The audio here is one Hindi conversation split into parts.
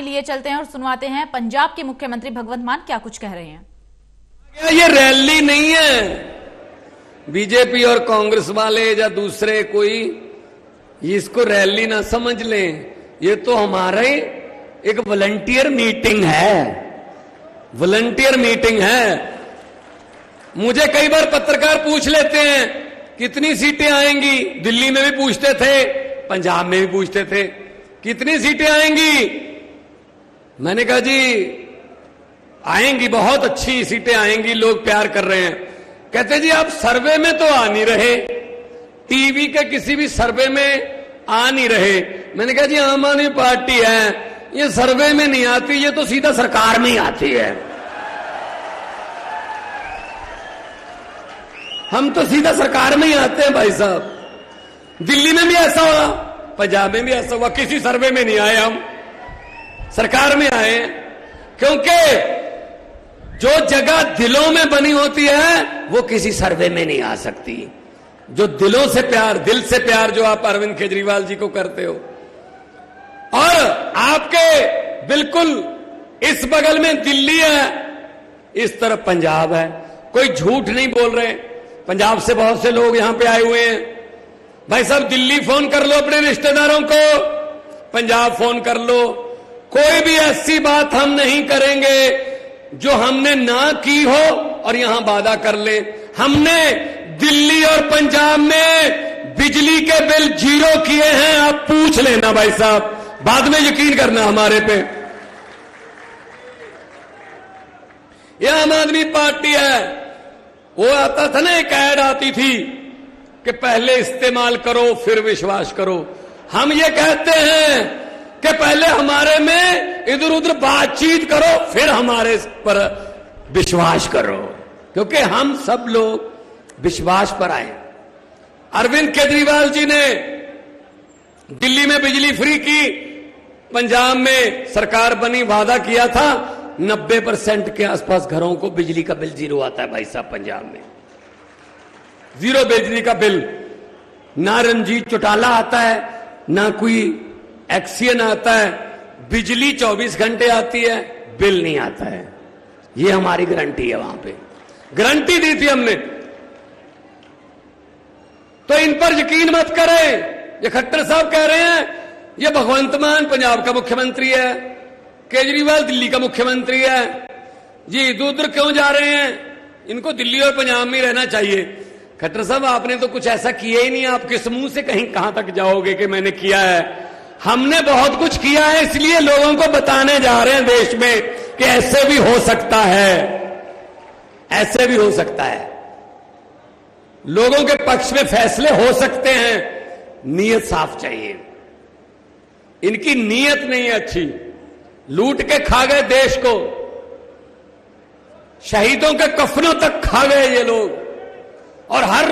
लिए चलते हैं और सुनवाते हैं पंजाब के मुख्यमंत्री भगवंत मान क्या कुछ कह रहे हैं। ये रैली नहीं है बीजेपी और कांग्रेस वाले या दूसरे कोई, इसको रैली ना समझ लें। ये तो हमारे एक वॉलंटियर मीटिंग है, वॉलंटियर मीटिंग है। मुझे कई बार पत्रकार पूछ लेते हैं कितनी सीटें आएंगी, दिल्ली में भी पूछते थे, पंजाब में भी पूछते थे कितनी सीटें आएंगी। मैंने कहा जी आएंगी, बहुत अच्छी सीटें आएंगी, लोग प्यार कर रहे हैं। कहते जी आप सर्वे में तो आ नहीं रहे, टीवी के किसी भी सर्वे में आ नहीं रहे। मैंने कहा जी आम आदमी पार्टी है, ये सर्वे में नहीं आती, ये तो सीधा सरकार में ही आती है। हम तो सीधा सरकार में ही आते हैं भाई साहब। दिल्ली में भी ऐसा हुआ, पंजाब में भी ऐसा हुआ, किसी सर्वे में नहीं आए, हम सरकार में आए। क्योंकि जो जगह दिलों में बनी होती है वो किसी सर्वे में नहीं आ सकती। जो दिलों से प्यार, दिल से प्यार जो आप अरविंद केजरीवाल जी को करते हो, और आपके बिल्कुल इस बगल में दिल्ली है, इस तरफ पंजाब है। कोई झूठ नहीं बोल रहे, पंजाब से बहुत से लोग यहां पे आए हुए हैं। भाई साहब दिल्ली फोन कर लो अपने रिश्तेदारों को, पंजाब फोन कर लो। कोई भी ऐसी बात हम नहीं करेंगे जो हमने ना की हो और यहां वादा कर ले। हमने दिल्ली और पंजाब में बिजली के बिल 0 किए हैं, आप पूछ लेना भाई साहब, बाद में यकीन करना हमारे पे। यह आम आदमी पार्टी है। वो आता था ना, एक ऐड आती थी कि पहले इस्तेमाल करो फिर विश्वास करो। हम ये कहते हैं कि पहले हमारे में इधर उधर बातचीत करो फिर हमारे पर विश्वास करो, क्योंकि हम सब लोग विश्वास पर आए। अरविंद केजरीवाल जी ने दिल्ली में बिजली फ्री की, पंजाब में सरकार बनी, वादा किया था 90% के आसपास घरों को बिजली का बिल 0 आता है भाई साहब। पंजाब में 0 बिजली का बिल, ना रंजीत चौटाला आता है, ना कोई एक्सियन आता है, बिजली 24 घंटे आती है, बिल नहीं आता है। ये हमारी गारंटी है, वहां पे गारंटी दी थी हमने। तो इन पर यकीन मत करें। ये खट्टर साहब कह रहे हैं ये भगवंत मान पंजाब का मुख्यमंत्री है, केजरीवाल दिल्ली का मुख्यमंत्री है जी, इधर उधर क्यों जा रहे हैं, इनको दिल्ली और पंजाब में रहना चाहिए। खट्टर साहब आपने तो कुछ ऐसा किया ही नहीं, आप किस मुंह से कहीं कहां तक जाओगे कि मैंने किया है। हमने बहुत कुछ किया है, इसलिए लोगों को बताने जा रहे हैं देश में कि ऐसे भी हो सकता है, ऐसे भी हो सकता है, लोगों के पक्ष में फैसले हो सकते हैं। नीयत साफ चाहिए, इनकी नीयत नहीं है अच्छी। लूट के खा गए देश को, शहीदों के कफनों तक खा गए ये लोग, और हर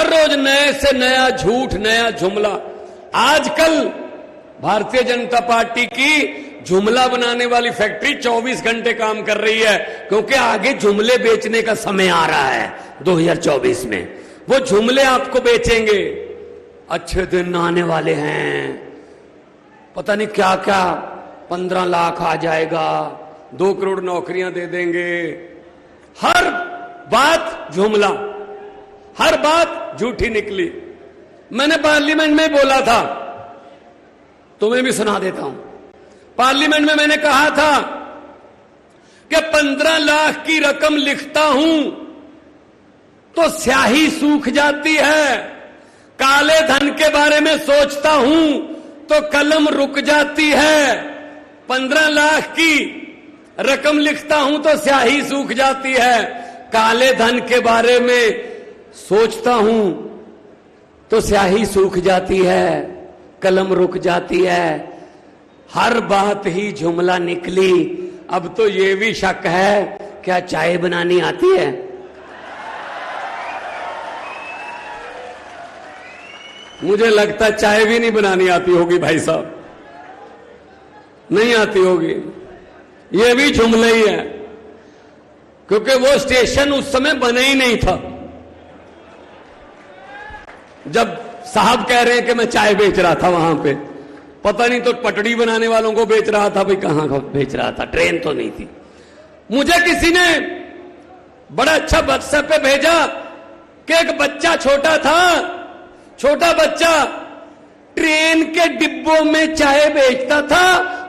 रोज नए से नया झूठ, नया जुमला। आजकल भारतीय जनता पार्टी की जुमला बनाने वाली फैक्ट्री 24 घंटे काम कर रही है, क्योंकि आगे जुमले बेचने का समय आ रहा है 2024 में। वो जुमले आपको बेचेंगे, अच्छे दिन आने वाले हैं, पता नहीं क्या क्या, 15 लाख आ जाएगा, 2 करोड़ नौकरियां दे देंगे। हर बात जुमला, हर बात झूठी निकली। मैंने पार्लियामेंट में बोला था, तुम्हें भी सुना देता हूं। पार्लियामेंट में मैंने कहा था कि 15 लाख की रकम लिखता हूं तो स्याही सूख जाती है, काले धन के बारे में सोचता हूं तो कलम रुक जाती है। 15 लाख की रकम लिखता हूं तो स्याही सूख जाती है, काले धन के बारे में सोचता हूं तो स्याही सूख जाती है, कलम रुक जाती है। हर बात ही जुमला निकली। अब तो ये भी शक है क्या चाय बनानी आती है? मुझे लगता है चाय भी नहीं बनानी आती होगी भाई साहब, नहीं आती होगी। ये भी जुमला ही है, क्योंकि वो स्टेशन उस समय बना ही नहीं था जब साहब कह रहे हैं कि मैं चाय बेच रहा था वहां पे। पता नहीं तो पटड़ी बनाने वालों को बेच रहा था, भाई कहां बेच रहा था, ट्रेन तो नहीं थी। मुझे किसी ने बड़ा अच्छा व्हाट्सएप पे भेजा कि एक बच्चा छोटा बच्चा ट्रेन के डिब्बों में चाय बेचता था,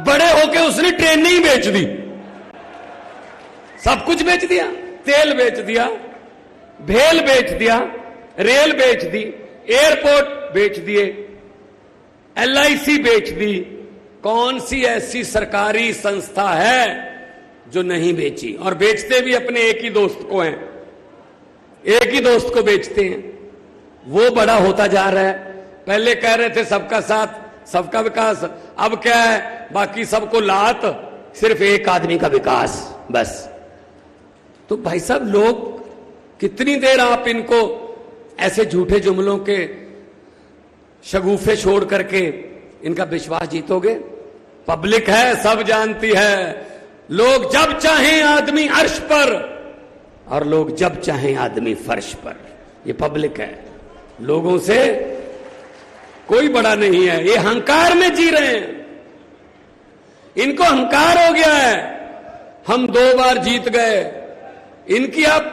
बड़े होके उसने ट्रेन नहीं बेच दी, सब कुछ बेच दिया, तेल बेच दिया, भेल बेच दिया, रेल बेच दी, एयरपोर्ट बेच दिए, LIC बेच दी। कौन सी ऐसी सरकारी संस्था है जो नहीं बेची? और बेचते भी अपने एक ही दोस्त को हैं, एक ही दोस्त को बेचते हैं। वो बड़ा होता जा रहा है। पहले कह रहे थे सबका साथ सबका विकास, अब क्या है, बाकी सबको लात, सिर्फ एक आदमी का विकास बस। तो भाई साहब, लोग कितनी देर आप इनको ऐसे झूठे जुमलों के शगुफे छोड़ करके इनका विश्वास जीतोगे? पब्लिक है, सब जानती है। लोग जब चाहें आदमी अर्श पर और लोग जब चाहें आदमी फर्श पर। ये पब्लिक है, लोगों से कोई बड़ा नहीं है। ये अहंकार में जी रहे हैं, इनको अहंकार हो गया है। हम 2 बार जीत गए। इनकी आप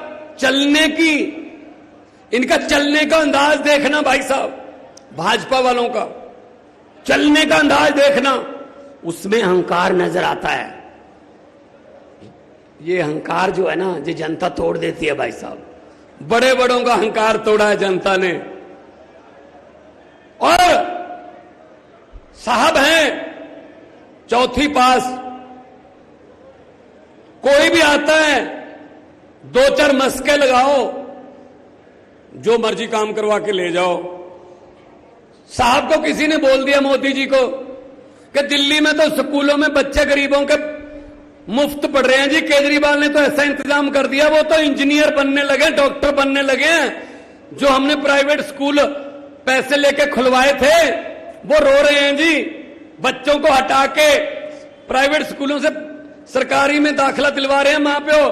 इनका चलने का अंदाज देखना भाई साहब, भाजपा वालों का चलने का अंदाज देखना, उसमें अहंकार नजर आता है। ये अहंकार जो है ना, ये जनता तोड़ देती है भाई साहब। बड़े बड़ों का अहंकार तोड़ा है जनता ने। और साहब हैं 4थी पास, कोई भी आता है 2-4 मस्के लगाओ, जो मर्जी काम करवा के ले जाओ। साहब को किसी ने बोल दिया, मोदी जी को, कि दिल्ली में तो स्कूलों में बच्चे गरीबों के मुफ्त पढ़ रहे हैं जी, केजरीवाल ने तो ऐसा इंतजाम कर दिया, वो तो इंजीनियर बनने लगे, डॉक्टर बनने लगे हैं। जो हमने प्राइवेट स्कूल पैसे लेके खुलवाए थे वो रो रहे हैं जी। बच्चों को हटा के प्राइवेट स्कूलों से सरकारी में दाखिला दिलवा रहे हैं मां प्यो,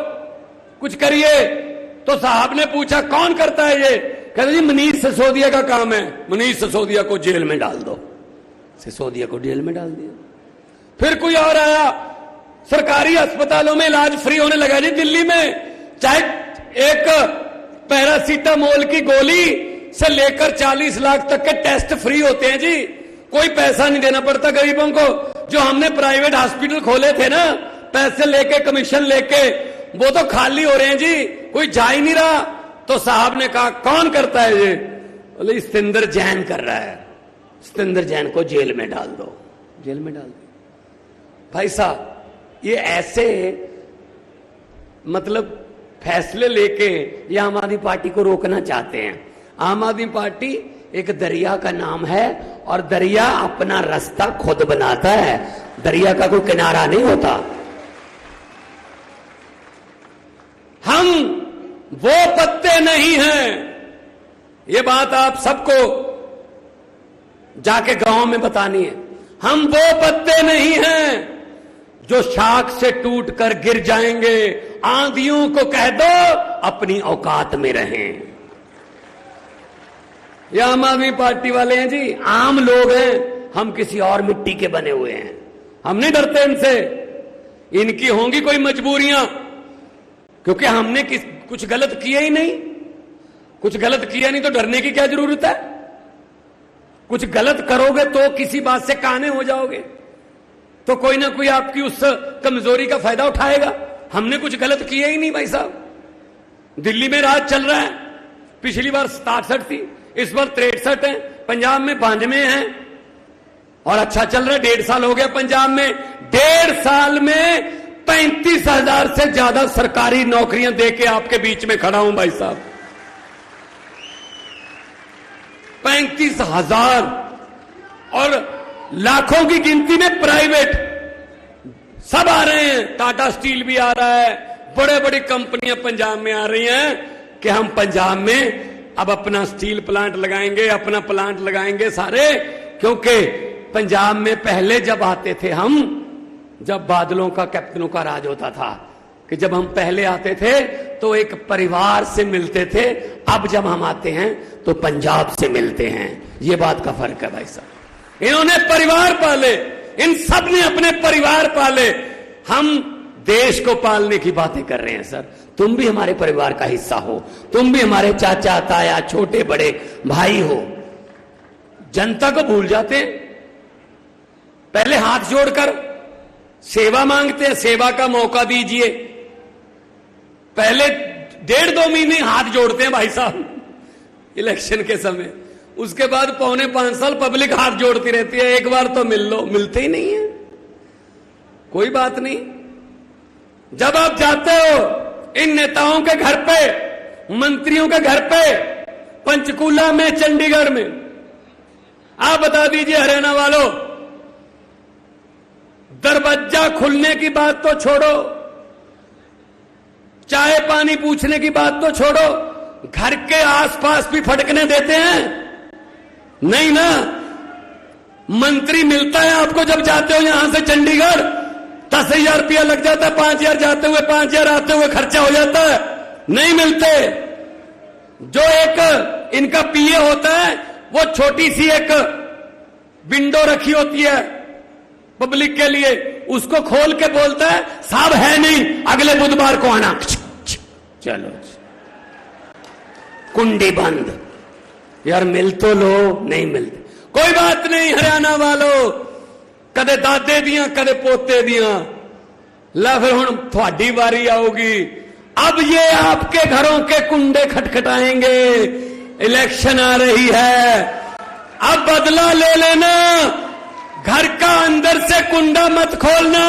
कुछ करिए। तो साहब ने पूछा कौन करता है ये? कहते जी मनीष सिसोदिया का काम है। मनीष सिसोदिया को जेल में डाल दो। सिसोदिया को जेल में डाल दिया। फिर कोई और आया, सरकारी अस्पतालों में इलाज फ्री होने लगा जी दिल्ली में। चाहे एक पैरासीटामोल की गोली से लेकर 40 लाख तक के टेस्ट फ्री होते हैं जी, कोई पैसा नहीं देना पड़ता गरीबों को। जो हमने प्राइवेट हॉस्पिटल खोले थे ना, पैसे लेके, कमीशन लेके, वो तो खाली हो रहे हैं जी, कोई जा ही नहीं रहा। तो साहब ने कहा कौन करता है ये? बोले सतेंद्र जैन कर रहा है। सतेंद्र जैन को जेल में डाल दो। जेल में डाल दो। भाई साहब, ये ऐसे मतलब फैसले लेके ये आम आदमी पार्टी को रोकना चाहते हैं। आम आदमी पार्टी एक दरिया का नाम है और दरिया अपना रास्ता खुद बनाता है, दरिया का कोई किनारा नहीं होता। हम वो पत्ते नहीं हैं, ये बात आप सबको जाके गांव में बतानी है। हम वो पत्ते नहीं हैं जो शाख से टूटकर गिर जाएंगे। आंधियों को कह दो अपनी औकात में रहें। ये आम आदमी पार्टी वाले हैं जी, आम लोग हैं। हम किसी और मिट्टी के बने हुए हैं, हम नहीं डरते इनसे। इनकी होंगी कोई मजबूरियां, क्योंकि हमने कुछ गलत किया ही नहीं। कुछ गलत किया नहीं तो डरने की क्या जरूरत है? कुछ गलत करोगे तो किसी बात से काने हो जाओगे, तो कोई ना कोई आपकी उस कमजोरी का फायदा उठाएगा। हमने कुछ गलत किया ही नहीं भाई साहब। दिल्ली में राज चल रहा है, पिछली बार 67 थी, इस बार 63 है, पंजाब में 92 है और अच्छा चल रहा है। 1.5 साल हो गया पंजाब में। 1.5 साल में 35,000 से ज्यादा सरकारी नौकरियां देके आपके बीच में खड़ा हूं भाई साहब। 35,000 और लाखों की गिनती में प्राइवेट सब आ रहे हैं। टाटा स्टील भी आ रहा है, बड़े बड़ी कंपनियां पंजाब में आ रही हैं कि हम पंजाब में अब अपना स्टील प्लांट लगाएंगे, अपना प्लांट लगाएंगे सारे। क्योंकि पंजाब में पहले जब आते थे हम, जब बादलों का, कैप्टनों का राज होता था, कि जब हम पहले आते थे तो एक परिवार से मिलते थे, अब जब हम आते हैं तो पंजाब से मिलते हैं। ये बात का फर्क है भाई साहब। इन्होंने परिवार पाले, इन सब ने अपने परिवार पाले। हम देश को पालने की बातें कर रहे हैं सर। तुम भी हमारे परिवार का हिस्सा हो, तुम भी हमारे चाचा ताया छोटे बड़े भाई हो। जनता को भूल जाते हैं, पहले हाथ जोड़कर सेवा मांगते हैं, सेवा का मौका दीजिए। पहले 1.5-2 महीने हाथ जोड़ते हैं भाई साहब इलेक्शन के समय, उसके बाद 4.25 साल पब्लिक हाथ जोड़ती रहती है, एक बार तो मिल लो, मिलते ही नहीं है। कोई बात नहीं, जब आप जाते हो इन नेताओं के घर पे, मंत्रियों के घर पे, पंचकूला में, चंडीगढ़ में, आप बता दीजिए हरियाणा वालों, दरवाजा खुलने की बात तो छोड़ो, चाय पानी पूछने की बात तो छोड़ो, घर के आसपास भी फटकने देते हैं? नहीं ना। मंत्री मिलता है आपको जब जाते हो यहां से चंडीगढ़, 10,000 रुपया लग जाता है, 5,000 जाते हुए, 5,000 आते हुए खर्चा हो जाता है, नहीं मिलते। जो एक इनका पीए होता है, वो छोटी सी एक विंडो रखी होती है पब्लिक के लिए, उसको खोल के बोलता है साहब है नहीं, अगले बुधवार को आना। चलो कुंडी बंद। यार मिल तो लो, नहीं मिलते। कोई बात नहीं हरियाणा वालों, कदे दादे दियां कदे पोते दियां, ला फिर हुण थोड़ी बारी आओगी। अब ये आपके घरों के कुंडे खटखटाएंगे, इलेक्शन आ रही है, अब बदला ले लेना। घर का अंदर से कुंडा मत खोलना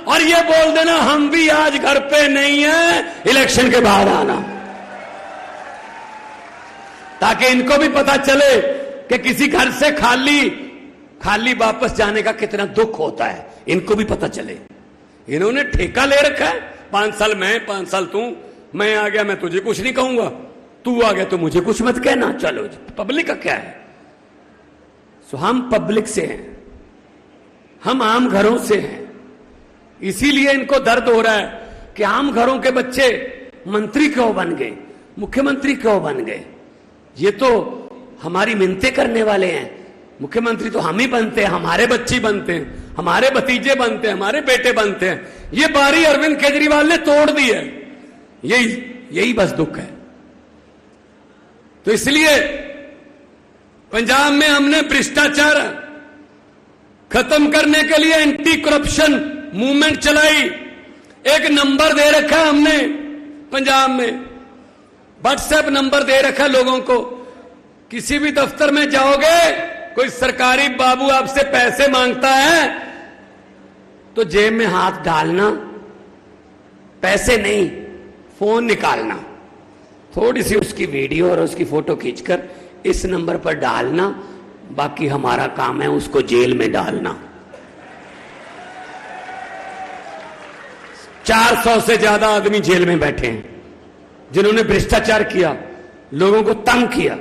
और ये बोल देना हम भी आज घर पे नहीं है, इलेक्शन के बाद आना, ताकि इनको भी पता चले कि किसी घर से खाली वापस जाने का कितना दुख होता है, इनको भी पता चले। इन्होंने ठेका ले रखा है, 5 साल मैं, 5 साल तू, मैं आ गया मैं तुझे कुछ नहीं कहूंगा, तू आ गया तो मुझे कुछ मत कहना। चलो पब्लिक का क्या है? सो हम पब्लिक से हैं, हम आम घरों से हैं, इसीलिए इनको दर्द हो रहा है कि आम घरों के बच्चे मंत्री क्यों बन गए, मुख्यमंत्री क्यों बन गए। ये तो हमारी मिन्नतें करने वाले हैं, मुख्यमंत्री तो हम ही बनते हैं, हमारे बच्चे बनते हैं, हमारे भतीजे बनते हैं, हमारे बेटे बनते हैं। ये बारी अरविंद केजरीवाल ने तोड़ दी है, यही बस दुख है। तो इसलिए पंजाब में हमने भ्रष्टाचार खत्म करने के लिए एंटी करप्शन मूवमेंट चलाई। एक नंबर दे रखा हमने पंजाब में, व्हाट्सएप नंबर दे रखा लोगों को। किसी भी दफ्तर में जाओगे, कोई सरकारी बाबू आपसे पैसे मांगता है तो जेब में हाथ डालना, पैसे नहीं, फोन निकालना, थोड़ी सी उसकी वीडियो और उसकी फोटो खींचकर इस नंबर पर डालना, बाकी हमारा काम है उसको जेल में डालना। 400 से ज्यादा आदमी जेल में बैठे हैं जिन्होंने भ्रष्टाचार किया, लोगों को तंग किया।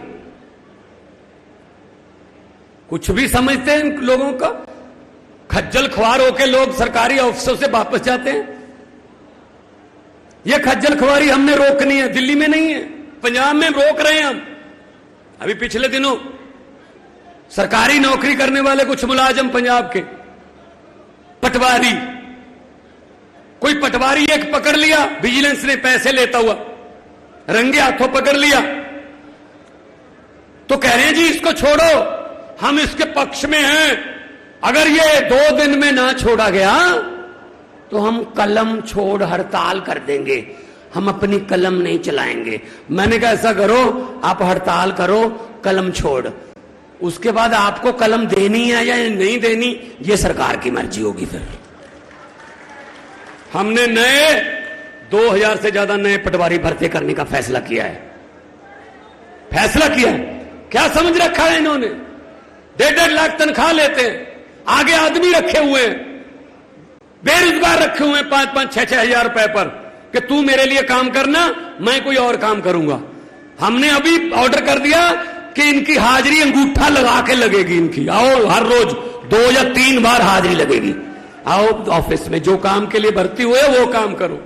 कुछ भी समझते हैं इन लोगों का, खज्जल ख्वार होकर लोग सरकारी ऑफिसों से वापस जाते हैं। यह खज्जल ख्वारी हमने रोकनी है, दिल्ली में नहीं है, पंजाब में रोक रहे हैं हम। अभी पिछले दिनों सरकारी नौकरी करने वाले कुछ मुलाजिम पंजाब के पटवारी, कोई पटवारी एक पकड़ लिया, विजिलेंस ने पैसे लेता हुआ रंगे हाथों पकड़ लिया, तो कह रहे हैं जी इसको छोड़ो, हम इसके पक्ष में हैं, अगर ये 2 दिन में ना छोड़ा गया तो हम कलम छोड़ हड़ताल कर देंगे, हम अपनी कलम नहीं चलाएंगे। मैंने कहा ऐसा करो, आप हड़ताल करो, कलम छोड़, उसके बाद आपको कलम देनी है या नहीं देनी ये सरकार की मर्जी होगी। फिर हमने नए 2000 से ज्यादा नए पटवारी भर्ती करने का फैसला किया है। क्या समझ रखा है इन्होंने? 1.5 लाख तनख्वाह लेते हैं, आगे आदमी रखे हुए हैं, बेरोजगार रखे हुए हैं 5-5, 6-6 हजार रुपए पर कि तू मेरे लिए काम करना, मैं कोई और काम करूंगा। हमने अभी ऑर्डर कर दिया कि इनकी हाजिरी अंगूठा लगा के लगेगी, इनकी आओ हर रोज 2 या 3 बार हाजिरी लगेगी, आओ ऑफिस में, जो काम के लिए भर्ती हुए वो काम करो।